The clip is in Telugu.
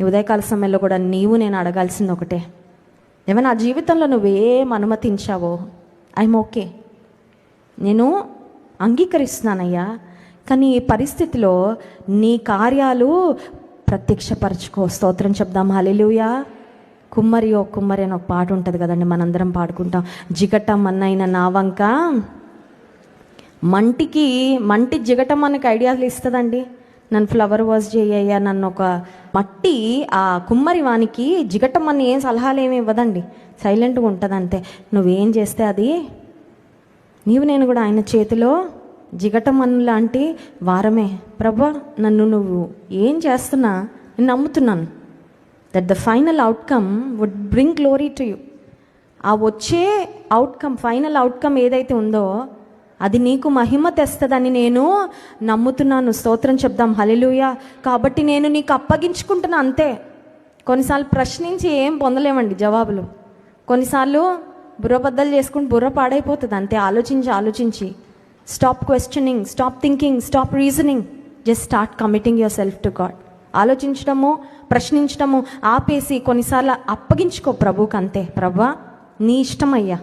ఉదయకాల సమయంలో కూడా నేను అడగాల్సింది ఒకటే, ఏమైనా నా జీవితంలో నువ్వేం అనుమతించావో ఐఎమ్ ఓకే, నేను అంగీకరిస్తున్నానయ్యా, కానీ ఈ పరిస్థితిలో నీ కార్యాలు ప్రత్యక్షపరచుకో. స్తోత్రం చెప్దాం. హల్లెలూయా. కుమ్మరి అని ఒక పాట ఉంటుంది కదండి, మనందరం పాడుకుంటాం. జిగటం అన్నైన నా వంక మంటి జిగటం మనకి ఐడియాలు ఇస్తుందండి. నన్ను ఫ్లవర్ వాష్ చేయయ్యా, నన్ను ఒక మట్టి ఆ కుమ్మరి వానికి జిగటం అన్న ఏం సలహాలు ఏమి ఇవ్వదండి, సైలెంట్గా ఉంటుంది అంతే. నువ్వేం చేస్తే అది నేను కూడా ఆయన చేతిలో జిగటమన్ను లాంటి వారమే. ప్రభా, నన్ను నువ్వు ఏం చేస్తున్నా నేను నమ్ముతున్నాను that the final outcome would bring glory to you. ఆ వచ్చే అవుట్కమ్, ఫైనల్ అవుట్కమ్ ఏదైతే ఉందో అది నీకు మహిమ తెస్తుందని నేను నమ్ముతున్నాను. స్తోత్రం చెప్దాం. హల్లెలూయా. కాబట్టి నేను నీకు అప్పగించుకుంటున్నా అంతే. కొన్నిసార్లు ప్రశ్నించి ఏం పొందలేమండి జవాబులు. కొన్నిసార్లు బుర్రబద్దలు చేసుకుంటూ బుర్ర పాడైపోతుంది అంతే. ఆలోచించి stop questioning, stop thinking, stop reasoning, just start committing yourself to God. ఆలోచించడము, ప్రశ్నించడము ఆపేసి కొన్నిసార్లు అప్పగించుకో ప్రభువుకి అంతే. ప్రభా, నీ ఇష్టమయ్యా,